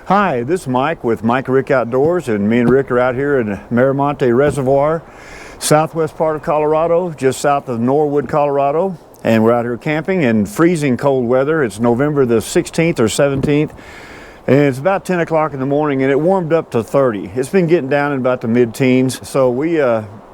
Hi, this is Mike with Mike and Rick Outdoors, and me and Rick are out here in Miramonte Reservoir, southwest part of Colorado, just south of Norwood, Colorado. And we're out here camping in freezing cold weather. It's November the 16th or 17th, and it's about 10 o'clock in the morning, and it warmed up to 30. It's been getting down in about the mid-teens, so we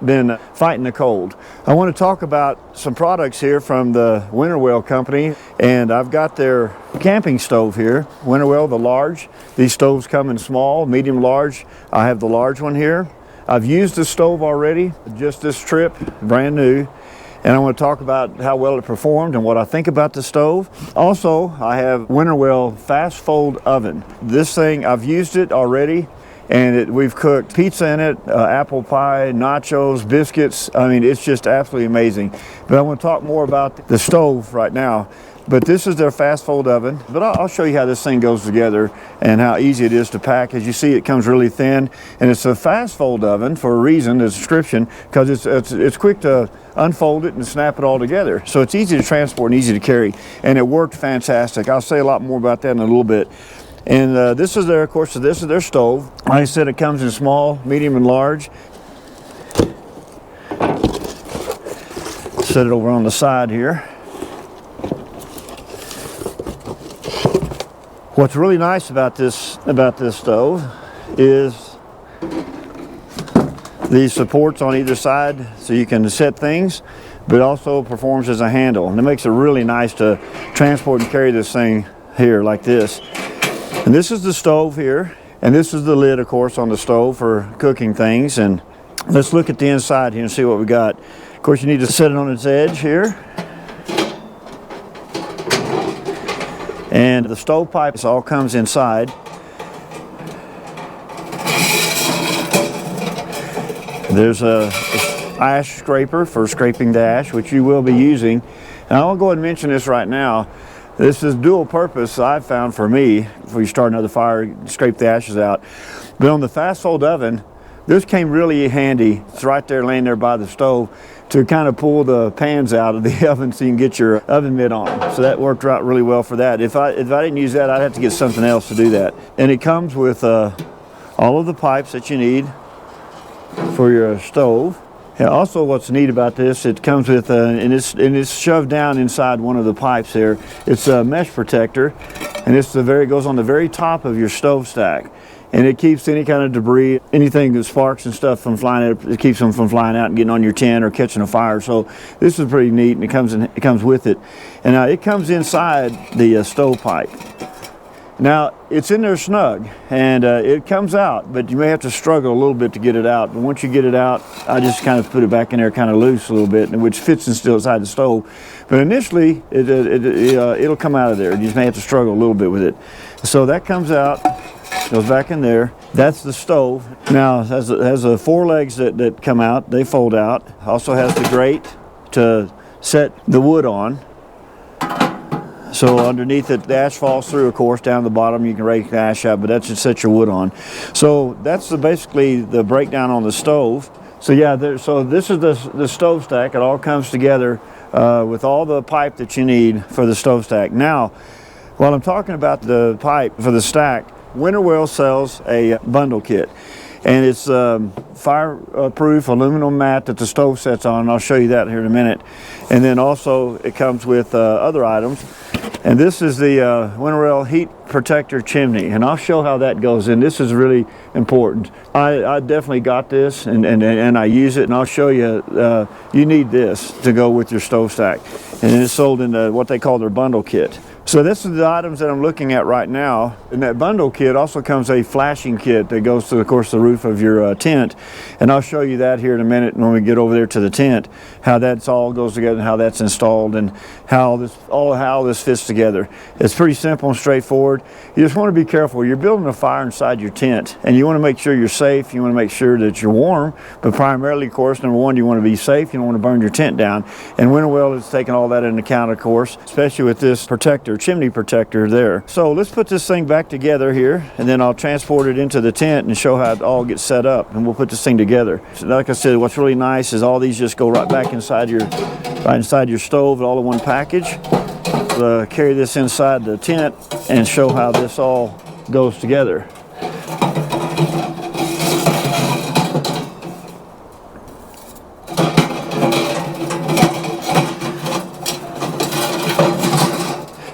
been fighting the cold. I want to talk about some products here from the WINNERWELL company, and I've got their camping stove here, WINNERWELL the large. These stoves come in small, medium, large. I have the large one here. I've used the stove already, just this trip, brand new, and I want to talk about how well it performed and what I think about the stove. Also, I have WINNERWELL fast fold oven. This thing, I've used it already, and we've cooked pizza in it, apple pie, nachos, biscuits. I mean, it's just absolutely amazing. But I want to talk more about the stove right now. But this is their fast fold oven. But I'll show you how this thing goes together and how easy it is to pack. As you see, it comes really thin, and it's a fast fold oven for a reason, the description, because it's quick to unfold it and snap it all together. So it's easy to transport and easy to carry, and it worked fantastic. I'll say a lot more about that in a little bit. And this is their, of course, this is their stove. Like I said, it comes in small, medium, and large. Set it over on the side here. What's really nice about this stove is these supports on either side, so you can set things, but it also performs as a handle, and it makes it really nice to transport and carry this thing here like this. And this is the stove here, and this is the lid, of course, on the stove for cooking things. And let's look at the inside here and see what we got. Of course, you need to set it on its edge here. And the stovepipe all comes inside. There's a ash scraper for scraping the ash, which you will be using. And I'll go ahead and mention this right now. This is dual purpose, I've found, for me. Before you start another fire, scrape the ashes out. But on the fast fold oven, this came really handy. It's right there laying there by the stove to kind of pull the pans out of the oven so you can get your oven mitt on. So that worked out really well for that. If I didn't use that, I'd have to get something else to do that. And it comes with all of the pipes that you need for your stove. Yeah, also, what's neat about this, it comes with, and it's shoved down inside one of the pipes here. It's a mesh protector, and it goes on the very top of your stove stack, and it keeps any kind of debris, anything that sparks and stuff from flying out. It keeps them from flying out and getting on your tent or catching a fire. So this is pretty neat, and it comes with it, and it comes inside the stove pipe. Now, it's in there snug, and it comes out, but you may have to struggle a little bit to get it out. But once you get it out, I just kind of put it back in there kind of loose a little bit, which fits in still inside the stove. But initially, it'll come out of there. You just may have to struggle a little bit with it. So that comes out, goes back in there. That's the stove. Now, it has 4 legs that come out. They fold out. Also has the grate to set the wood on. So underneath it, the ash falls through, of course, down the bottom. You can rake the ash out, but that's to set your wood on. So that's basically the breakdown on the stove. So yeah, so this is the stove stack. It all comes together with all the pipe that you need for the stove stack. Now, while I'm talking about the pipe for the stack, WINNERWELL sells a bundle kit. And it's fireproof aluminum mat that the stove sets on, and I'll show you that here in a minute. And then also it comes with other items. And this is the WINNERWELL heat protector chimney, and I'll show how that goes in. This is really important. I definitely got this, and I use it, and I'll show you. You need this to go with your stove stack. And it's sold in what they call their bundle kit. So this is the items that I'm looking at right now. In that bundle kit also comes a flashing kit that goes to, of course, the roof of your tent. And I'll show you that here in a minute when we get over there to the tent, how that all goes together and how that's installed and how this fits together. It's pretty simple and straightforward. You just want to be careful. You're building a fire inside your tent, and you want to make sure you're safe. You want to make sure that you're warm, but primarily, of course, number one, you want to be safe. You don't want to burn your tent down. And WINNERWELL is taking all that into account, of course, especially with this chimney protector there. So let's put this thing back together here, and then I'll transport it into the tent and show how it all gets set up, and we'll put this thing together. So like I said, what's really nice is all these just go right back inside your stove, all in one package. Carry this inside the tent and show how this all goes together.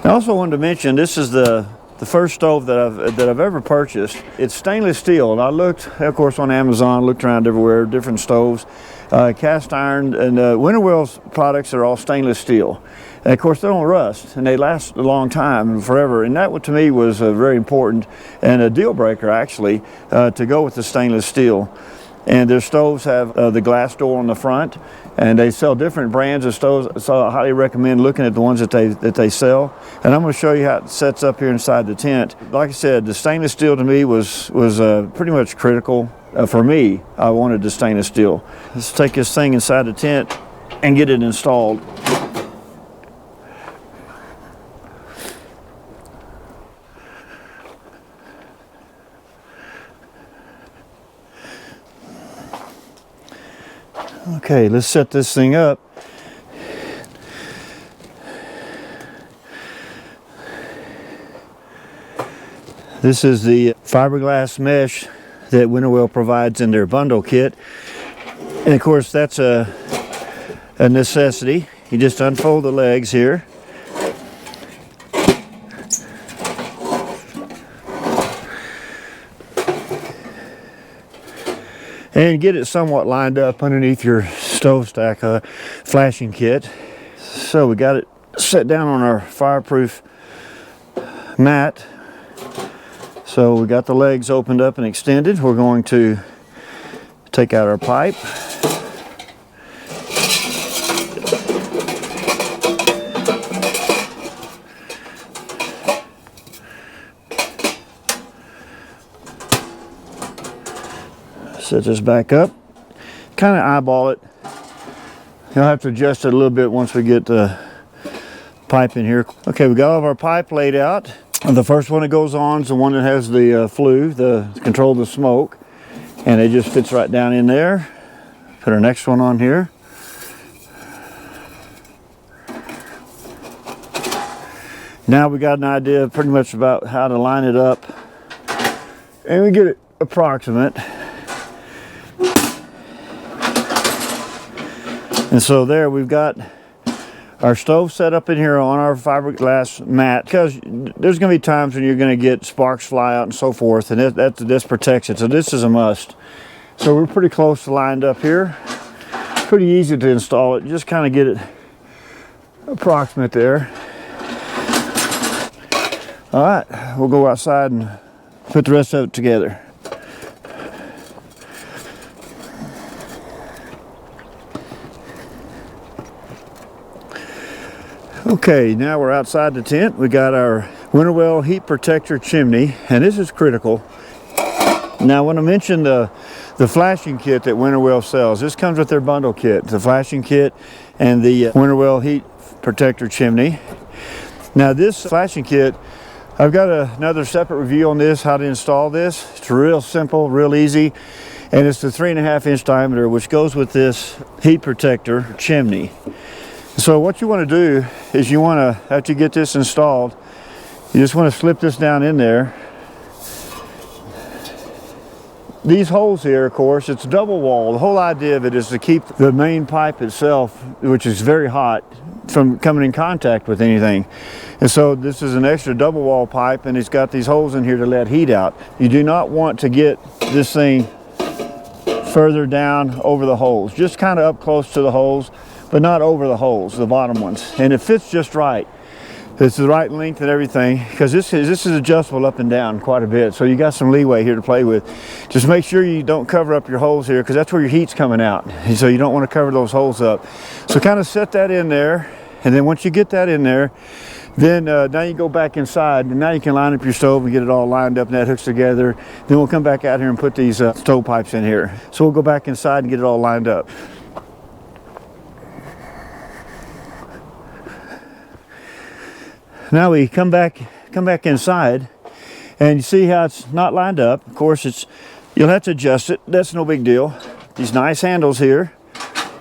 I also wanted to mention, this is the first stove that I've ever purchased. It's stainless steel, and I looked, of course, on Amazon, looked around everywhere, different stoves, cast iron, and WINNERWELL's products are all stainless steel. And of course, they don't rust, and they last a long time and forever. And that, to me, was very important and a deal breaker, actually, to go with the stainless steel. And their stoves have the glass door on the front, and they sell different brands of stoves, so I highly recommend looking at the ones that they sell. And I'm going to show you how it sets up here inside the tent. Like I said, the stainless steel to me was pretty much critical. For me, I wanted the stainless steel. Let's take this thing inside the tent and get it installed. Okay, let's set this thing up. This is the fiberglass mesh that WINNERWELL provides in their bundle kit. And of course, that's a necessity. You just unfold the legs here. And get it somewhat lined up underneath your stove stack flashing kit. So we got it set down on our fireproof mat. So we got the legs opened up and extended. We're going to take out our pipe. Set this back up, kind of eyeball it. You'll have to adjust it a little bit once we get the pipe in here. Okay, we got all of our pipe laid out. The first one that goes on is the one that has the flue, the control of the smoke, and it just fits right down in there. Put our next one on here. Now we got an idea pretty much about how to line it up, and we get it approximate. And so there we've got our stove set up in here on our fiberglass mat, because there's going to be times when you're going to get sparks fly out and so forth, and this protects it. So this is a must. So we're pretty close to lined up here. Pretty easy to install it. Just kind of get it approximate there. All right, we'll go outside and put the rest of it together. Okay, now we're outside the tent. We got our WINNERWELL heat protector chimney, and this is critical. Now, when I mentioned the flashing kit that WINNERWELL sells, this comes with their bundle kit, the flashing kit and the WINNERWELL heat protector chimney. Now, this flashing kit, I've got another separate review on this, how to install this. It's real simple, real easy, and it's the 3.5-inch diameter, which goes with this heat protector chimney. So what you want to do is you want to, after you get this installed, you just want to slip this down in there. These holes here, of course, it's double wall. The whole idea of it is to keep the main pipe itself, which is very hot, from coming in contact with anything. And so this is an extra double wall pipe, and it's got these holes in here to let heat out. You do not want to get this thing further down over the holes, just kind of up close to the holes, but not over the holes, the bottom ones. And it fits just right. It's the right length and everything, because this is adjustable up and down quite a bit. So you got some leeway here to play with. Just make sure you don't cover up your holes here, because that's where your heat's coming out. And so you don't want to cover those holes up. So kind of set that in there, and then once you get that in there, then now you go back inside, and now you can line up your stove and get it all lined up and that hooks together. Then we'll come back out here and put these stove pipes in here. So we'll go back inside and get it all lined up. Now we come back inside, and you see how it's not lined up. Of course, you'll have to adjust it. That's no big deal. These nice handles here.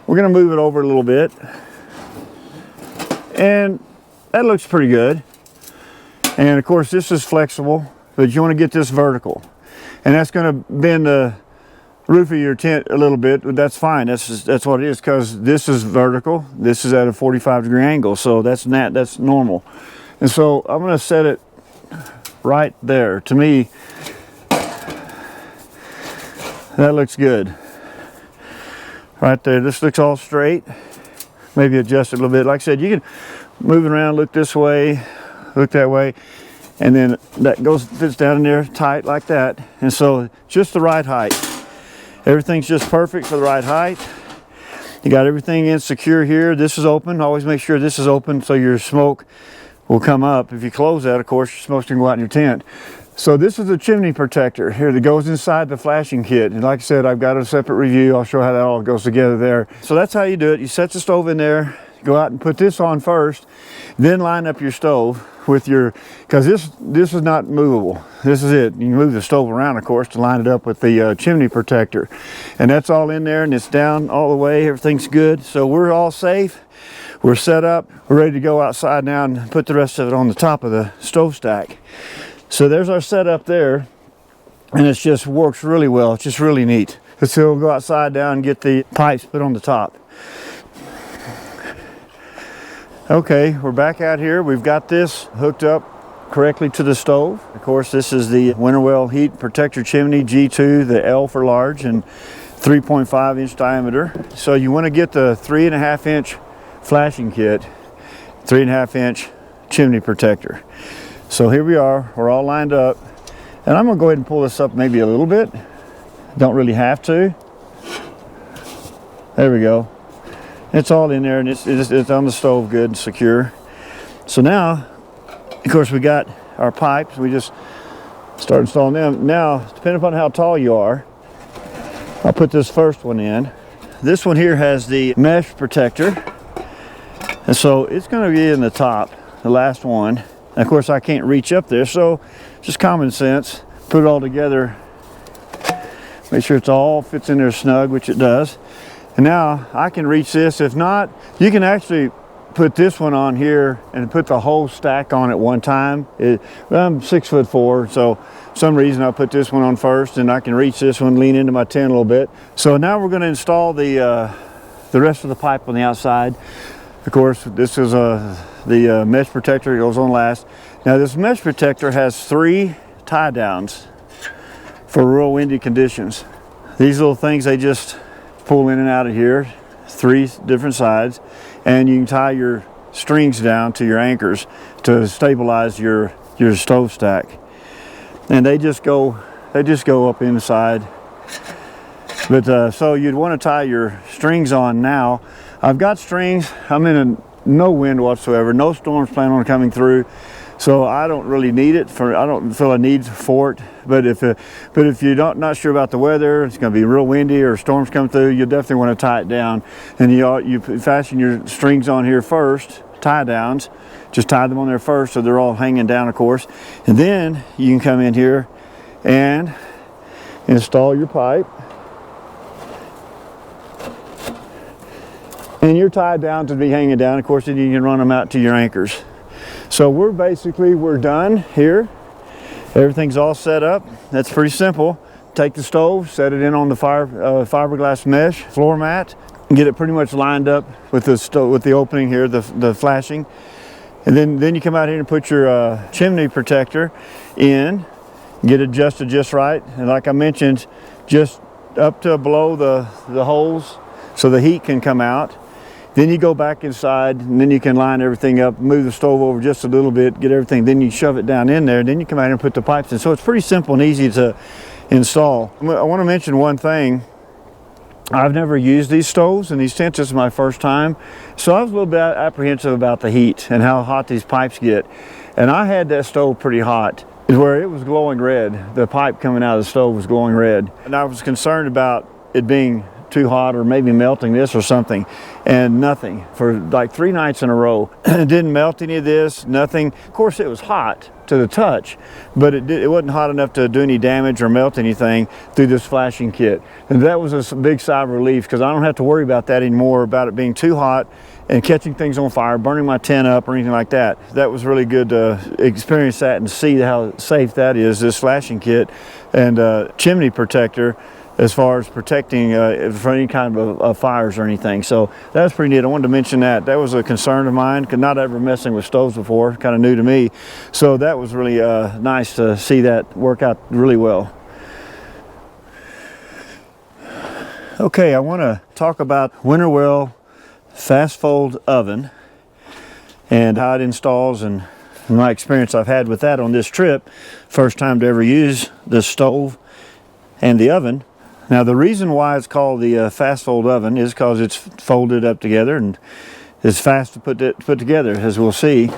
We're going to move it over a little bit, and that looks pretty good. And of course, this is flexible. but you want to get this vertical. And that's going to bend the roof of your tent a little bit, but that's fine. That's what it is, because this is vertical. This is at a 45-degree angle, so that's normal. And so I'm going to set it right there. To me, that looks good. Right there. This looks all straight. Maybe adjust it a little bit. Like I said, you can move it around, look this way, look that way, and then that fits down in there tight like that. And so just the right height. Everything's just perfect for the right height. You got everything in secure here. This is open. Always make sure this is open so your smoke will come up. If you close that, of course, your smoke's gonna go out in your tent. So this is a chimney protector here that goes inside the flashing kit. And like I said, I've got a separate review. I'll show how that all goes together there. So that's how you do it. You set the stove in there, go out and put this on first, then line up your stove with your, because this is not movable. This is it. You can move the stove around, of course, to line it up with the chimney protector. And that's all in there, and it's down all the way. Everything's good. So we're all safe. We're set up. We're ready to go outside now and put the rest of it on the top of the stove stack. So there's our setup there, and it just works really well. It's just really neat. So we'll go outside now and get the pipes put on the top. Okay, we're back out here. We've got this hooked up correctly to the stove. Of course, this is the WINNERWELL Heat Protector Chimney G2, the L for large, and 3.5 inch diameter. So you want to get the 3.5 inch flashing kit, 3.5 inch chimney protector. So here we are, we're all lined up, and I'm gonna go ahead and pull this up maybe a little bit. Don't really have to. There we go. It's all in there, and it's on the stove good and secure. So now, of course, we got our pipes. We just start installing them. Now, depending upon how tall you are, I'll put this first one in. This one here has the mesh protector, and so it's gonna be in the top, the last one. And of course, I can't reach up there, so just common sense. Put it all together. Make sure it's all fits in there snug, which it does. And now I can reach this. If not, you can actually put this one on here and put the whole stack on at one time. I'm 6'4", so for some reason I put this one on first, and I can reach this one, lean into my tent a little bit. So now we're going to install the rest of the pipe on the outside. Of course, this is the mesh protector goes on last. Now this mesh protector has 3 tie downs for real windy conditions. These little things, they just pull in and out of here, 3 different sides, and you can tie your strings down to your anchors to stabilize your stove stack. And they just go up inside. But so you'd want to tie your strings on now. I've got strings. I'm in no wind whatsoever. No storms plan on coming through, so I don't really need it. I don't feel a need for it. But if you're not sure about the weather, it's going to be real windy or storms come through, you definitely want to tie it down. And you fasten your strings on here first, tie downs. Just tie them on there first, so they're all hanging down, of course. And then you can come in here and install your pipe. And you're tied down to be hanging down. Of course, then you can run them out to your anchors. So we're done here. Everything's all set up. That's pretty simple. Take the stove, set it in on the fiberglass mesh floor mat, and get it pretty much lined up with the opening here, the flashing. And then you come out here and put your chimney protector in, get it adjusted just right. And like I mentioned, just up to below the holes so the heat can come out. Then you go back inside, and then you can line everything up, move the stove over just a little bit, get everything, then you shove it down in there, and then you come out and put the pipes in. So it's pretty simple and easy to install. I want to mention one thing. I've never used these stoves in these tents. This is my first time. So I was a little bit apprehensive about the heat and how hot these pipes get. And I had that stove pretty hot, where it was glowing red. The pipe coming out of the stove was glowing red. And I was concerned about it being too hot or maybe melting this or something, and nothing for like 3 nights in a row. It didn't melt any of this, nothing. Of course it was hot to the touch, but it wasn't hot enough to do any damage or melt anything through this flashing kit. And that was a big sigh of relief, because I don't have to worry about that anymore, about it being too hot and catching things on fire, burning my tent up or anything like that. That was really good to experience that and see how safe that is, this flashing kit and chimney protector, as far as protecting from any kind of fires or anything. So that was pretty neat. I wanted to mention that. That was a concern of mine, because not ever messing with stoves before, kind of new to me. So that was really nice to see that work out really well. Okay, I want to talk about WINNERWELL fast fold oven and how it installs, and my experience I've had with that on this trip. First time to ever use the stove and the oven. Now the reason why it's called the fast fold oven is because it's folded up together and it's fast to put together, as we'll see.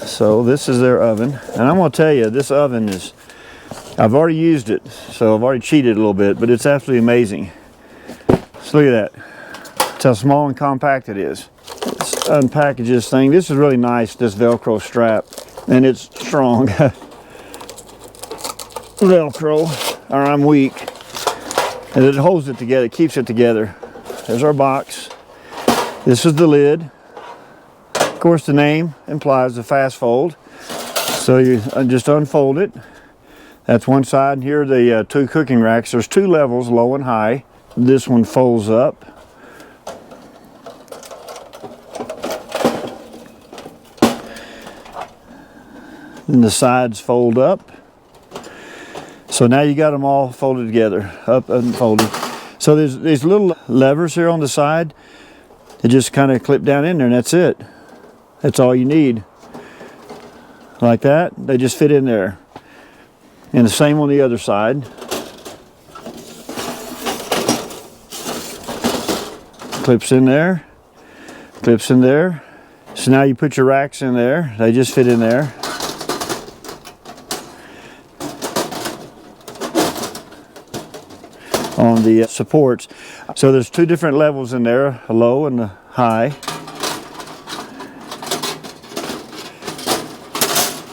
So this is their oven, and I'm going to tell you, this oven is, I've already used it, so I've already cheated a little bit, but it's absolutely amazing. So look at that. That's how small and compact it is. Let's unpackage this thing. This is really nice, this Velcro strap, and it's strong. Velcro, or I'm weak. And it holds it together, it keeps it together. There's our box. This is the lid. Of course, the name implies a fast fold. So you just unfold it. That's one side, and here are the 2 cooking racks. There's 2 levels, low and high. This one folds up. And the sides fold up. So now you got them all folded together, up and folded. So there's these little levers here on the side that just kind of clip down in there, and that's it. That's all you need. Like that, they just fit in there. And the same on the other side. Clips in there, clips in there. So now you put your racks in there, they just fit in there. On the supports. So there's 2 different levels in there, a low and a high,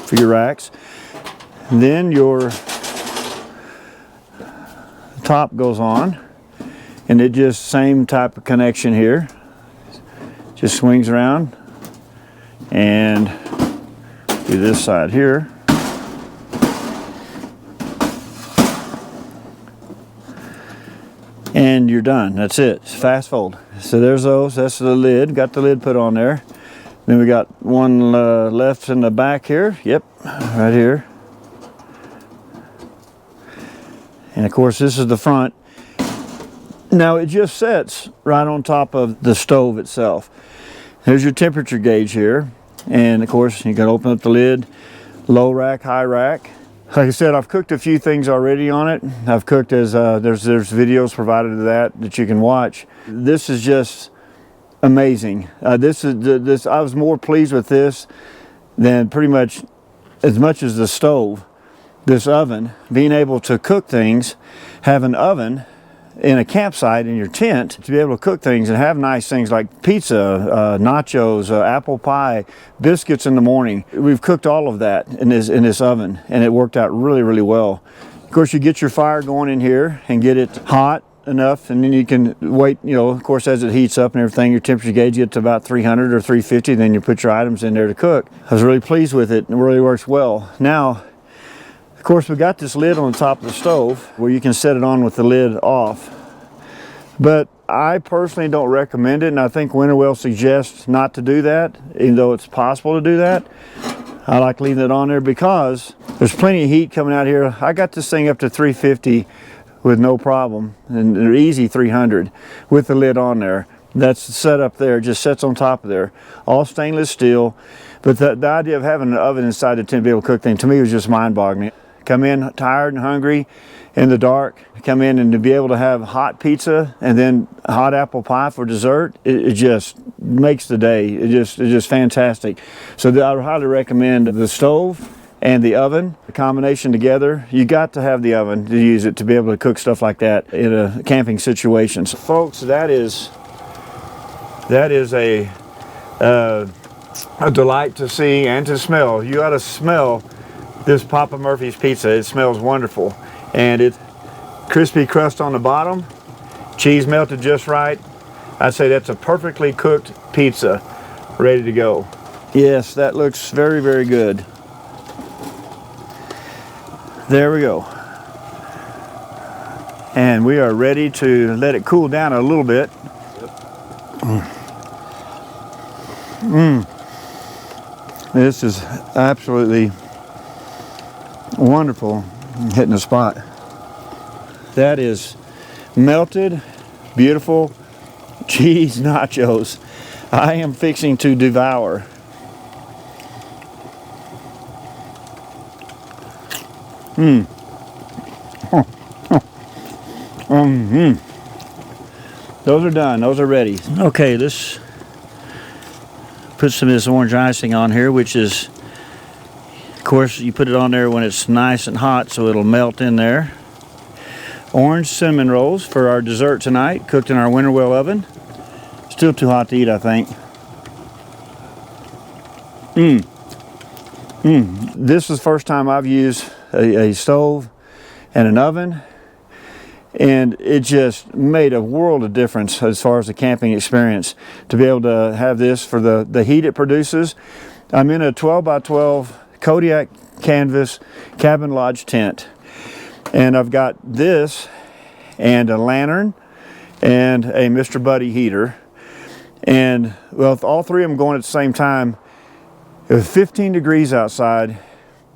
for your racks. And then your top goes on, and it just same type of connection here. Just swings around and do this side here. And you're done. That's it. It's fast fold. So there's those. That's the lid. Got the lid put on there. Then we got one left in the back here. Yep, right here. And of course, this is the front. Now it just sits right on top of the stove itself. There's your temperature gauge here. And of course, you can open up the lid. Low rack, high rack. Like I said, I've cooked a few things already on it. I've cooked as, there's videos provided of that you can watch. This is just amazing. I was more pleased with this than pretty much as much as the stove. This oven, being able to cook things, have an oven in a campsite in your tent to be able to cook things and have nice things like pizza, nachos, apple pie, biscuits in the morning. We've cooked all of that in this oven, and it worked out really, really well. Of course, you get your fire going in here and get it hot enough, and then you can wait, of course, as it heats up and everything, your temperature gauge gets to about 300 or 350, then you put your items in there to cook. I was really pleased with it. It really works well. Now, of course, we got this lid on the top of the stove where you can set it on with the lid off. But I personally don't recommend it, and I think WINNERWELL suggests not to do that, even though it's possible to do that. I like leaving it on there because there's plenty of heat coming out here. I got this thing up to 350 with no problem, and they're easy 300 with the lid on there. That's set up there, just sits on top of there. All stainless steel. But the idea of having an oven inside the tent to be able to cook things, to me, was just mind-boggling. Come in tired and hungry in the dark, come in and to be able to have hot pizza and then hot apple pie for dessert, it just makes the day. It's just fantastic. So I would highly recommend the stove and the oven, the combination together. You got to have the oven to use it to be able to cook stuff like that in a camping situation. So folks, that is a delight to see and to smell. You ought to smell this Papa Murphy's pizza. It smells wonderful, and it's crispy crust on the bottom, cheese melted just right. I'd say that's a perfectly cooked pizza ready to go. Yes, that looks very, very good. There we go. And we are ready to let it cool down a little bit. This is absolutely wonderful. Hitting the spot. That is melted, beautiful cheese nachos. I am fixing to devour. Those are done. Those are ready. Okay, let's put some of this orange icing on here, which is, of course, you put it on there when it's nice and hot so it'll melt in there. Orange cinnamon rolls for our dessert tonight, cooked in our WINNERWELL oven. Still too hot to eat, I think. This is the first time I've used a stove and an oven, and it just made a world of difference as far as the camping experience to be able to have this for the heat it produces. I'm in a 12 by 12 Kodiak canvas cabin lodge tent, and I've got this and a lantern and a Mr. Buddy heater, and well, if all three of them going at the same time, it was 15 degrees outside.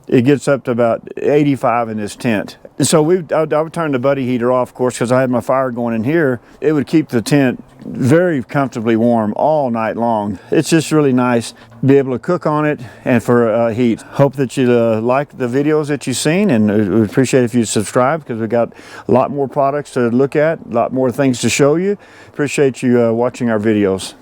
It gets up to about 85 in this tent. And so I would turn the Buddy heater off, of course, because I had my fire going in here. It would keep the tent very comfortably warm all night long. It's just really nice to be able to cook on it and for heat. Hope that you like the videos that you've seen, and we appreciate if you subscribe, because we've got a lot more products to look at, a lot more things to show you. Appreciate you watching our videos.